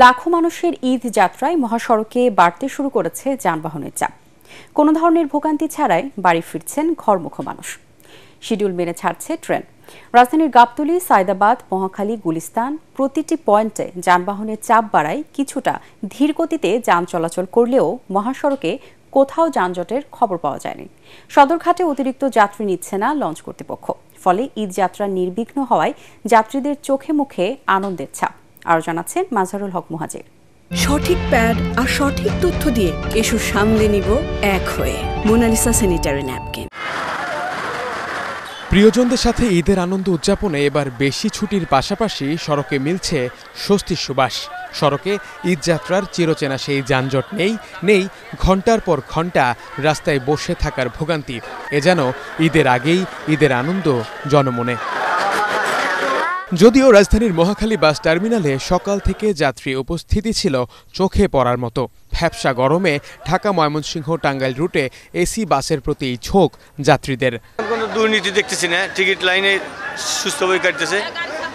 লাখো মানুষের ঈদ যাত্রায় মহাসড়কে বাড়তে শুরু করেছে যানবাহনের চাপ। কোনো ধরনের ভোগান্তি ছাড়াই বাড়ি ফিরছেন ঘরমুখো মানুষ। শিডিউল মেনে ছাড়ছে ট্রেন। রাজধানীর গাবতলী, সায়দাবাদ, মহাখালী, গুলিস্তান প্রতিটি পয়েন্টে যানবাহনের চাপ বাড়ায় কিছুটা ধীর গতিতে যান চলাচল করলেও মহাসড়কে কোথাও যানজটের খবর পাওয়া যায়নি। সদরঘাটে অতিরিক্ত যাত্রী নিচ্ছে না লঞ্চ কর্তৃপক্ষ। ফলে ঈদ যাত্রা নির্বিঘ্ন হওয়ায় যাত্রীদের চোখে মুখে আনন্দের ছাপ। আরও জানাচ্ছেন মাজহারুল হক মুহাজির। সঠিক প্যাড আর সঠিক তথ্য দিয়ে এসব সামলে নিব এক হয়ে। Monalisa sanitary napkin. প্রিয়জনদের সাথে ঈদের আনন্দ উদযাপনে এবার বেশি ছুটির পাশাপাশি সড়কে মিলছে স্বস্তির সুবাস। সড়কে ঈদযাত্রার চিরচেনা সেই যানজট নেই ঘন্টার পর ঘন্টা রাস্তায় বসে থাকার ভোগান্তি। এ যেন ঈদের আগেই ঈদের আনন্দ জনমনে। যদিও রাজধানীর মহাখালী বাস টার্মিনালে সকাল থেকে যাত্রী উপস্থিতি ছিল চোখে পড়ার মতো। ভ্যাপসা গরমে ঢাকা, ময়মনসিংহ, টাঙ্গাইল রুটে এসি বাসের প্রতি ঝোঁক যাত্রীদের। কোনো দুর্নীতি দেখতেছি না, টিকিট লাইনে সুস্থভাবে কাটতেছে।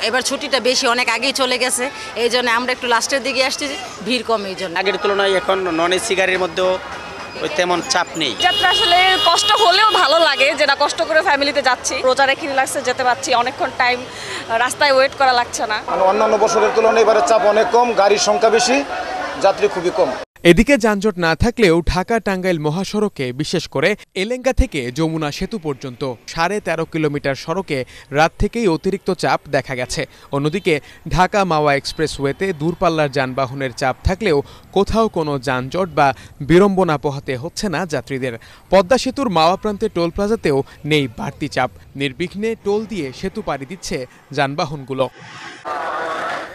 এবার ছুটিটা বেশি, অনেক আগেই চলে গেছে, এই জন্য আমরা একটু লাস্টের দিকে আসছি, ভিড় কম এই জন্য। আগের তুলনায় এখন নন এসি গাড়ির মধ্যেও ওই তেমন চাপ নেই। যাত্রা আসলে কষ্ট হলেও ভালো লাগে, যেটা কষ্ট করে ফ্যামিলিতে যাচ্ছি। রোজা রেখে রিল্যাক্সে যেতে পারছি, অনেকক্ষণ টাইম রাস্তায় ওয়েট করা লাগছে না। অন্যান্য বছরের তুলনায় এবারে চাপ অনেক কম, গাড়ির সংখ্যা বেশি, যাত্রী খুবই কম। এদিকে যানজট না থাকলেও ঢাকা টাঙ্গাইল মহাসড়কে বিশেষ করে এলেঙ্গা থেকে যমুনা সেতু পর্যন্ত 13.5 কিলোমিটার সড়কে রাত থেকেই অতিরিক্ত চাপ দেখা গেছে। অন্যদিকে ঢাকা মাওয়া এক্সপ্রেসওয়েতে দূরপাল্লার যানবাহনের চাপ থাকলেও কোথাও কোনো যানজট বা বিড়ম্বনা পোহাতে হচ্ছে না যাত্রীদের। পদ্মা সেতুর মাওয়া প্রান্তে টোল প্লাজাতেও নেই বাড়তি চাপ। নির্বিঘ্নে টোল দিয়ে সেতু পাড়ি দিচ্ছে যানবাহনগুলো।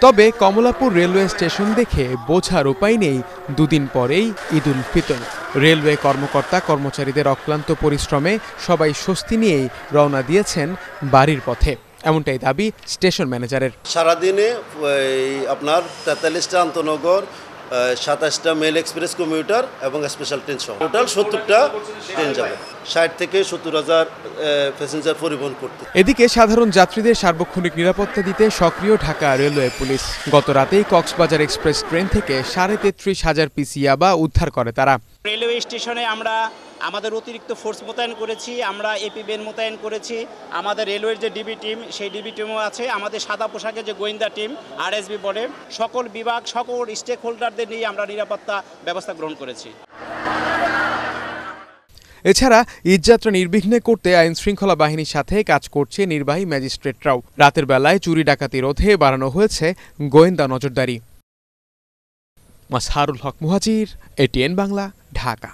তবে কমলাপুর রেলওয়ে স্টেশন দেখে বোঝার উপায় নেই দুদিন পরেই ঈদুল ফিতর। রেলওয়ে কর্মকর্তা কর্মচারীদের অক্লান্ত পরিশ্রমে সবাই স্বস্তি নিয়েই রওনা দিয়েছেন বাড়ির পথে, এমনটাই দাবি স্টেশন ম্যানেজারের। সারাদিনে আপনার 43টা আন্তনগর, 27টা মেল এক্সপ্রেস কমিউটার এবং স্পেশাল ট্রেন সহ টোটাল 70টা ট্রেন যাবে। 60 থেকে 70,000 প্যাসেঞ্জার পরিবহন করতে। এদিকে সাধারণ যাত্রীদের সার্বক্ষণিক নিরাপত্তা দিতে সক্রিয় ঢাকা রেলওয়ে পুলিশ। গত রাতেই কক্সবাজার এক্সপ্রেস ট্রেন থেকে 33,500 পিস ইয়াবা উদ্ধার করে তারা। রেলওয়ে স্টেশনে আমরা আমাদের অতিরিক্ত ফোর্স মোতায়েন করেছি, আমরা এপি বেন মোতায়েন করেছি, আমাদের রেলওয়ের যে ডিবি টিম সেই ডিবি টিমও আছে, আমাদের সাদা পোশাকে যে গোয়েন্দা টিম আরএসবি বলে সকল বিভাগ, সকল স্টেক হোল্ডারদের নিয়ে আমরা নিরাপত্তা ব্যবস্থা গ্রহণ করেছি। এছাড়া ঈদযাত্রা নির্বিঘ্নে করতে আইন শৃঙ্খলা বাহিনীর সাথে কাজ করছে নির্বাহী ম্যাজিস্ট্রেটরাও। রাতের বেলায় চুরি ডাকাতি রোধে বাড়ানো হয়েছে গোয়েন্দা নজরদারি। মাজহারুল হক মুহাজির, এটিএন বাংলা, ঢাকা।